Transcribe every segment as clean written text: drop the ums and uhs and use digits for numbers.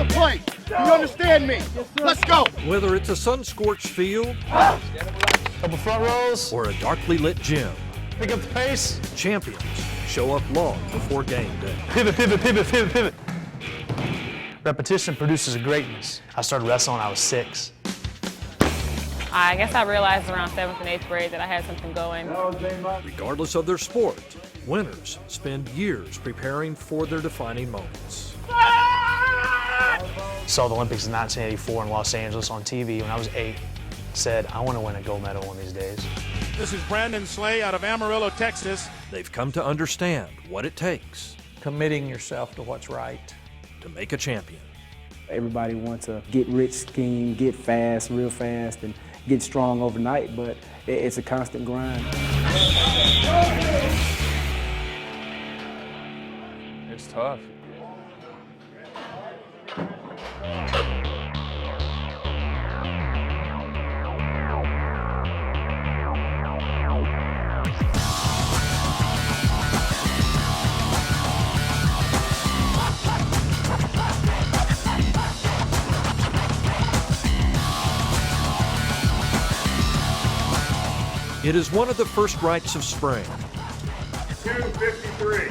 the play. Do you understand me? Let's go. Whether it's a sun-scorched field, Couple front rows, or a darkly lit gym, pick up the pace. champions show up long before game day. Pivot, pivot, pivot, pivot, pivot. Repetition produces greatness. I started wrestling when I was 6. I guess I realized around 7th and 8th grade that I had something going. Regardless of their sport, winners spend years preparing for their defining moments. Saw the Olympics in 1984 in Los Angeles on TV when I was 8. Said, I want to win a gold medal one of these days. This is Brandon Slay out of Amarillo, Texas. They've come to understand what it takes Committing yourself to what's right. to make a champion. Everybody wants a get-rich scheme, get fast, real fast, and get strong overnight, but it's a constant grind. It's tough. It is one of the first rites of spring. 253.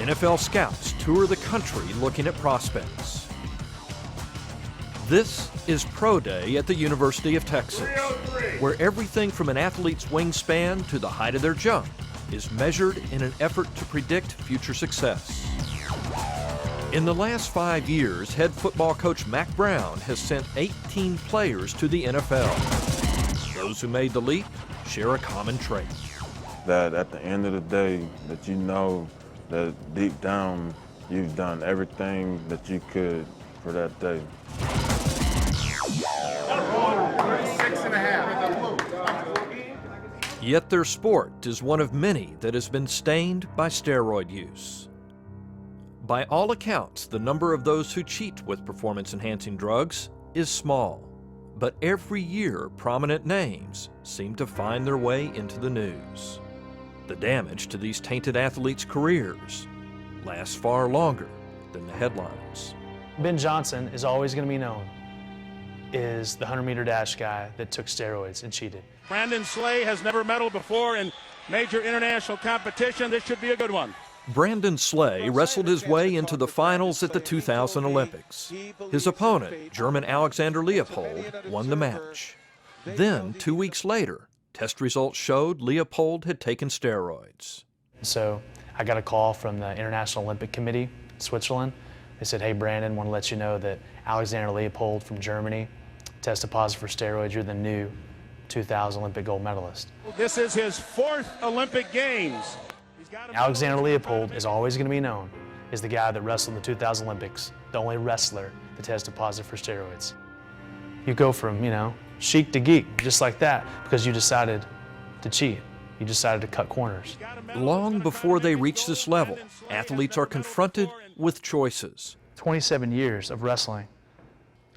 NFL scouts tour the country looking at prospects. This is Pro Day at the University of Texas, where everything from an athlete's wingspan to the height of their jump is measured in an effort to predict future success. In the last 5 years, head football coach Mack Brown has sent 18 players to the NFL. Those who made the leap share a common trait. That at the end of the day, that you know that deep down you've done everything that you could for that day. 6.5. Yet their sport is one of many that has been stained by steroid use. By all accounts, the number of those who cheat with performance-enhancing drugs is small. But every year, prominent names seem to find their way into the news. The damage to these tainted athletes' careers lasts far longer than the headlines. Ben Johnson is always going to be known as the 100-meter dash guy that took steroids and cheated. Brandon Slay has never medaled before in major international competition. This should be a good one. Brandon Slay wrestled his way into the finals at the 2000 Olympics. His opponent, German Alexander Leopold, won the match. Then, 2 weeks later, test results showed Leopold had taken steroids. So I got a call from the International Olympic Committee in Switzerland. They said, hey, Brandon, want to let you know that Alexander Leopold from Germany tested positive for steroids. You're the new 2000 Olympic gold medalist. This is his 4th Olympic Games. Alexander Leopold is always going to be known as the guy that wrestled in the 2000 Olympics, the only wrestler that tested positive for steroids. You go from, chic to geek, just like that, because you decided to cheat. You decided to cut corners. Long before they reach this level, athletes are confronted with choices. 27 years of wrestling.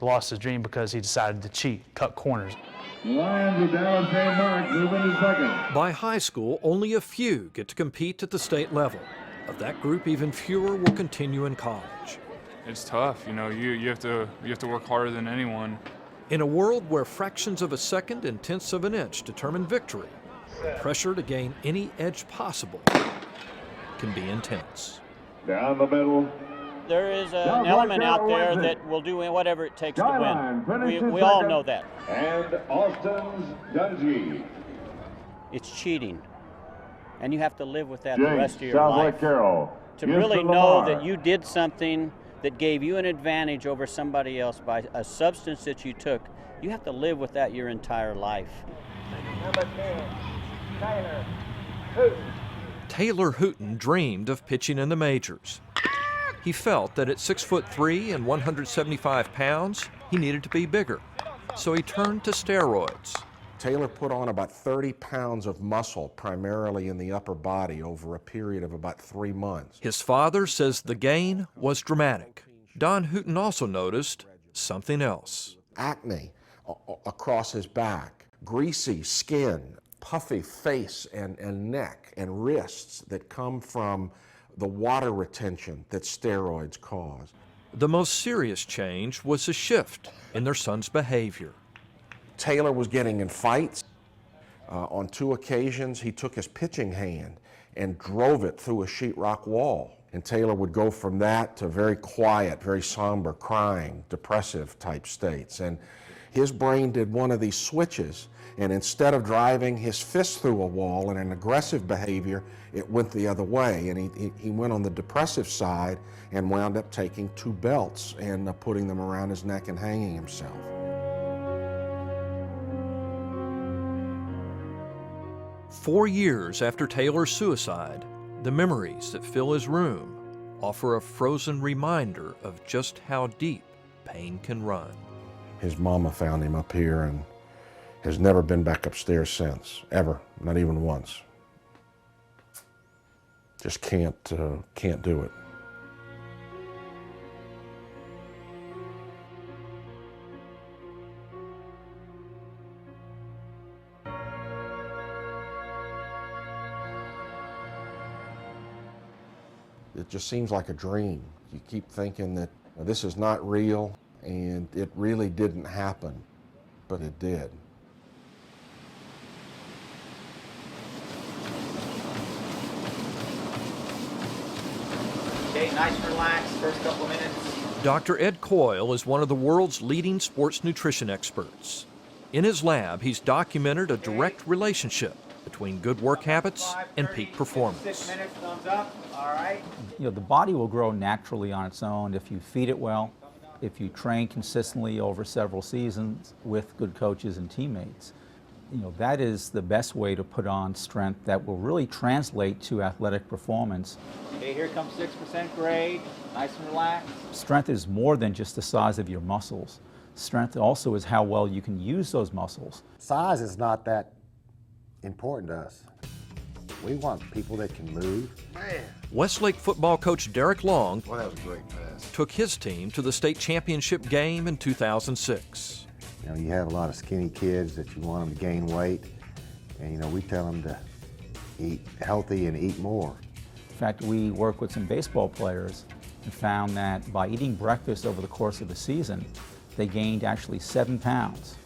He lost his dream because he decided to cheat, cut corners. Lions with Dallas St. Mark moving to second. By high school, only a few get to compete at the state level. Of that group, even fewer will continue in college. It's tough, you have to work harder than anyone. In a world where fractions of a second and tenths of an inch determine victory, pressure to gain any edge possible can be intense. Down the middle. There is an element out there that will do whatever it takes to win. We all know that. And Austin's Dungy. It's cheating. And you have to live with that the rest of your South life. Lake Carroll. To really know that you did something that gave you an advantage over somebody else by a substance that you took, you have to live with that your entire life. Number 10, Taylor Hooten. Taylor Hooten dreamed of pitching in the majors. He felt that at 6'3" and 175 pounds, he needed to be bigger. So he turned to steroids. Taylor put on about 30 pounds of muscle, primarily in the upper body, over a period of about 3 months. His father says the gain was dramatic. Don Hooten also noticed something else. Acne across his back, greasy skin, puffy face and neck and wrists that come from the water retention that steroids cause. The most serious change was a shift in their son's behavior. Taylor was getting in fights. On 2 occasions, he took his pitching hand and drove it through a sheetrock wall. And Taylor would go from that to very quiet, very somber, crying, depressive type states. And his brain did one of these switches, and instead of driving his fist through a wall in an aggressive behavior, it went the other way. And he went on the depressive side and wound up taking 2 belts and putting them around his neck and hanging himself. "4 years after Taylor's suicide, the memories that fill his room offer a frozen reminder of just how deep pain can run. His mama found him up here and has never been back upstairs since, ever, not even once. Just can't do it. It just seems like a dream. You keep thinking that this is not real, and it really didn't happen, but it did. Okay, nice and relaxed, first couple minutes. Dr. Ed Coyle is one of the world's leading sports nutrition experts. In his lab, he's documented a direct relationship between good work habits and peak performance. 6 minutes, thumbs up. All right. You know, the body will grow naturally on its own if you feed it well, if you train consistently over several seasons with good coaches and teammates. You know, that is the best way to put on strength that will really translate to athletic performance. Okay, here comes 6% grade. Nice and relaxed. Strength is more than just the size of your muscles. Strength also is how well you can use those muscles. Size is not that important to us. We want people that can move. Man. Westlake football coach Derek Long Well, that was a great pass. took his team to the state championship game in 2006. You know, you have a lot of skinny kids that you want them to gain weight, and you know, we tell them to eat healthy and eat more. In fact, we work with some baseball players and found that by eating breakfast over the course of a season, they gained actually 7 pounds.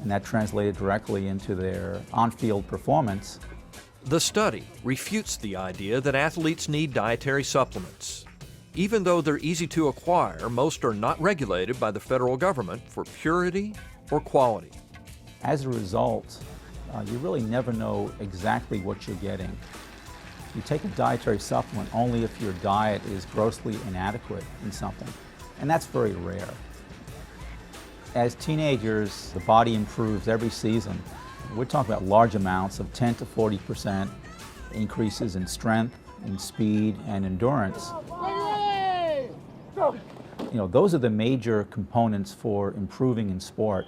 And that translated directly into their on-field performance. The study refutes the idea that athletes need dietary supplements. Even though they're easy to acquire, most are not regulated by the federal government for purity or quality. As a result, you really never know exactly what you're getting. You take a dietary supplement only if your diet is grossly inadequate in something, and that's very rare. As teenagers, the body improves every season. We're talking about large amounts of 10 to 40% increases in strength, in speed, and endurance. You know, those are the major components for improving in sport.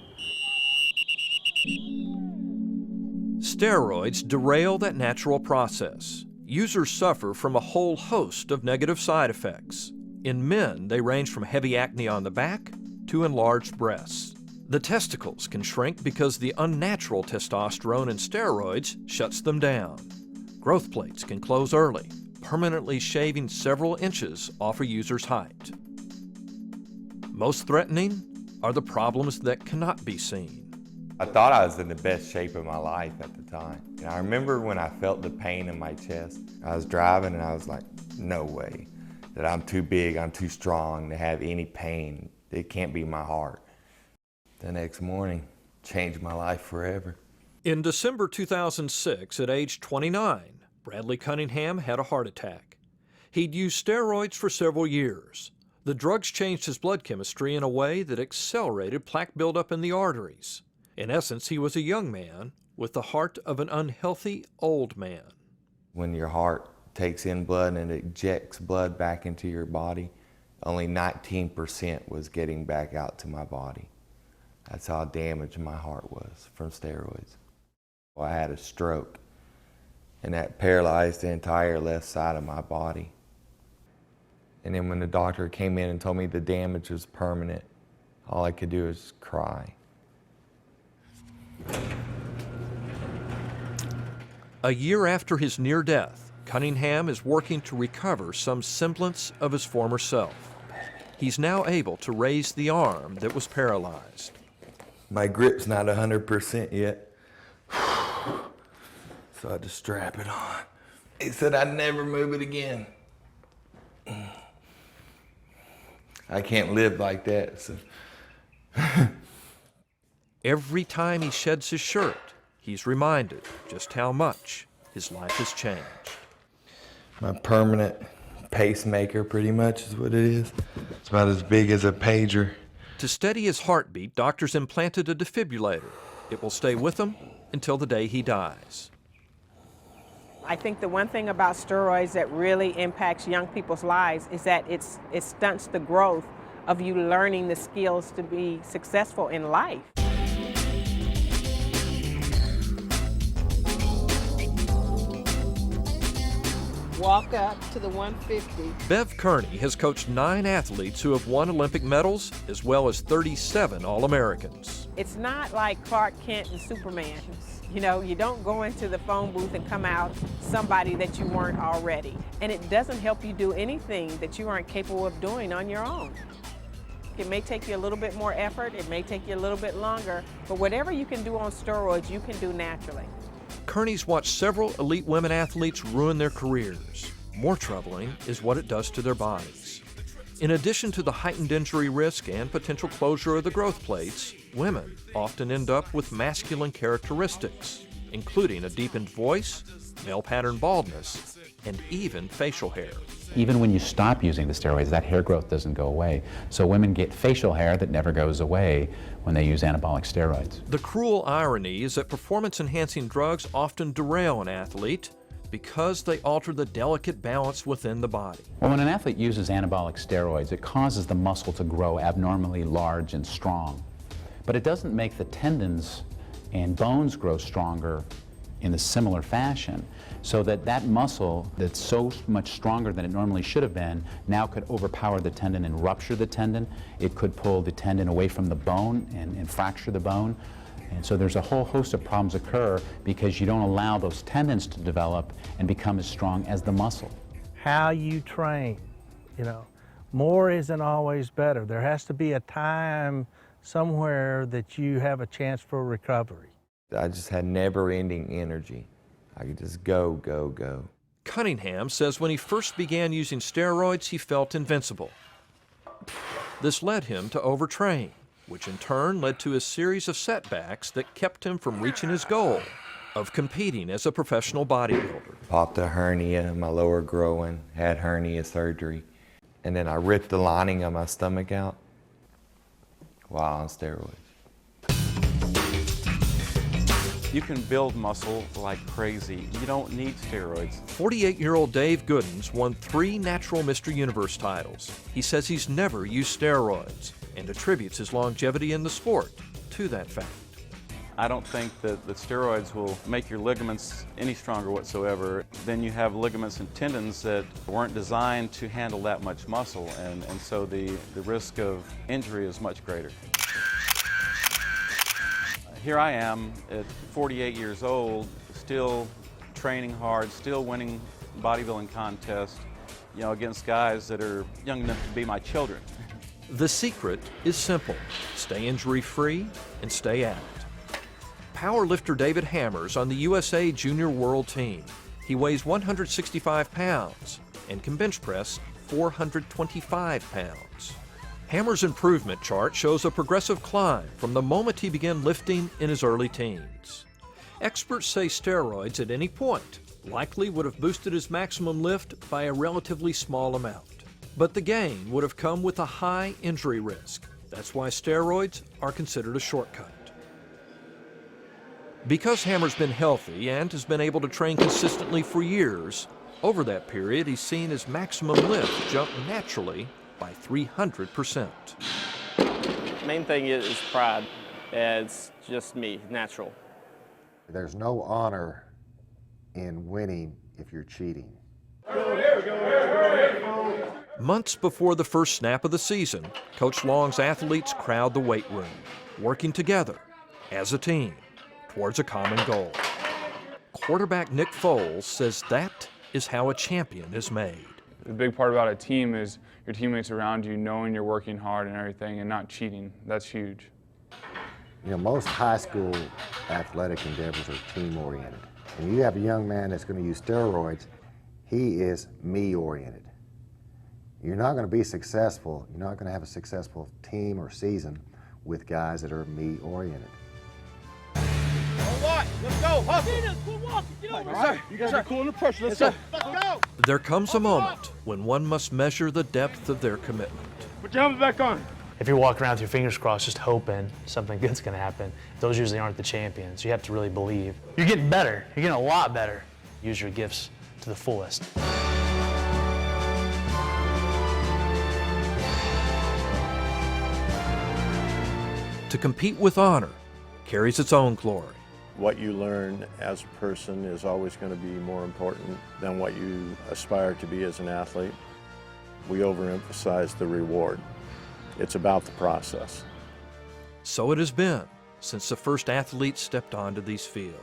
Steroids derail that natural process. Users suffer from a whole host of negative side effects. In men, they range from heavy acne on the back to enlarged breasts. The testicles can shrink because the unnatural testosterone in steroids shuts them down. Growth plates can close early, permanently shaving several inches off a user's height. Most threatening are the problems that cannot be seen. I thought I was in the best shape of my life at the time. And I remember when I felt the pain in my chest. I was driving and I was like, no way, that I'm too big, I'm too strong to have any pain. It can't be my heart. The next morning, changed my life forever. In December 2006, at age 29, Bradley Cunningham had a heart attack. He'd used steroids for several years. The drugs changed his blood chemistry in a way that accelerated plaque buildup in the arteries. In essence, he was a young man with the heart of an unhealthy old man. When your heart takes in blood and it ejects blood back into your body, only 19% was getting back out to my body. That's how damaged my heart was from steroids. Well, I had a stroke, and that paralyzed the entire left side of my body. And then when the doctor came in and told me the damage was permanent, all I could do was cry. A year after his near death, Cunningham is working to recover some semblance of his former self. He's now able to raise the arm that was paralyzed. My grip's not 100% yet, so I just strap it on. He said I'd never move it again. I can't live like that, so. Every time he sheds his shirt, he's reminded just how much his life has changed. My permanent pacemaker, pretty much, is what it is. It's about as big as a pager. To steady his heartbeat, doctors implanted a defibrillator. It will stay with him until the day he dies. I think the one thing about steroids that really impacts young people's lives is that it stunts the growth of you learning the skills to be successful in life. Walk up to the 150. Bev Kearney has coached 9 athletes who have won Olympic medals, as well as 37 All-Americans. It's not like Clark Kent and Superman. You know, you don't go into the phone booth and come out somebody that you weren't already. And it doesn't help you do anything that you aren't capable of doing on your own. It may take you a little bit more effort, it may take you a little bit longer, but whatever you can do on steroids, you can do naturally. Kearney's watched several elite women athletes ruin their careers. More troubling is what it does to their bodies. In addition to the heightened injury risk and potential closure of the growth plates, women often end up with masculine characteristics, including a deepened voice, male pattern baldness, and even facial hair. Even when you stop using the steroids, that hair growth doesn't go away. So women get facial hair that never goes away when they use anabolic steroids. The cruel irony is that performance-enhancing drugs often derail an athlete because they alter the delicate balance within the body. Well, when an athlete uses anabolic steroids, it causes the muscle to grow abnormally large and strong. But it doesn't make the tendons and bones grow stronger in a similar fashion, so that muscle that's so much stronger than it normally should have been now could overpower the tendon and rupture the tendon. It could pull the tendon away from the bone and fracture the bone. And so there's a whole host of problems occur because you don't allow those tendons to develop and become as strong as the muscle. How you train, you know, more isn't always better. There has to be a time somewhere that you have a chance for recovery. I just had never-ending energy. I could just go, go, go. Cunningham says when he first began using steroids, he felt invincible. This led him to overtrain, which in turn led to a series of setbacks that kept him from reaching his goal of competing as a professional bodybuilder. Popped a hernia in my lower groin, had hernia surgery, and then I ripped the lining of my stomach out while on steroids. You can build muscle like crazy. You don't need steroids. 48-year-old Dave Goodens won 3 Natural Mr. Universe titles. He says he's never used steroids and attributes his longevity in the sport to that fact. I don't think that steroids will make your ligaments any stronger whatsoever. Then you have ligaments and tendons that weren't designed to handle that much muscle, and so the risk of injury is much greater. Here I am at 48 years old, still training hard, still winning bodybuilding contests, you know, against guys that are young enough to be my children. The secret is simple: stay injury-free and stay at it. Powerlifter David Hammer's on the USA Junior World Team. He weighs 165 pounds and can bench press 425 pounds. Hammer's improvement chart shows a progressive climb from the moment he began lifting in his early teens. Experts say steroids at any point likely would have boosted his maximum lift by a relatively small amount. But the gain would have come with a high injury risk. That's why steroids are considered a shortcut. Because Hammer's been healthy and has been able to train consistently for years, over that period he's seen his maximum lift jump naturally by 300%. Main thing is pride. It's just me, natural. There's no honor in winning if you're cheating. Months before the first snap of the season, Coach Long's athletes crowd the weight room, working together as a team towards a common goal. Quarterback Nick Foles says that is how a champion is made. The big part about a team is your teammates around you knowing you're working hard and everything and not cheating. That's huge. You know, most high school athletic endeavors are team-oriented. And you have a young man that's going to use steroids, he is me-oriented. You're not going to be successful, you're not going to have a successful team or season with guys that are me-oriented. Let's go. Hustle. All right, you guys are cool under pressure. Let's go. Let's go. There comes a moment when one must measure the depth of their commitment. Put your helmet back on. If you're walking around with your fingers crossed just hoping something good's going to happen, those usually aren't the champions. You have to really believe. You're getting better. You're getting a lot better. Use your gifts to the fullest. To compete with honor carries its own glory. What you learn as a person is always going to be more important than what you aspire to be as an athlete. We overemphasize the reward. It's about the process. So it has been since the first athletes stepped onto these fields.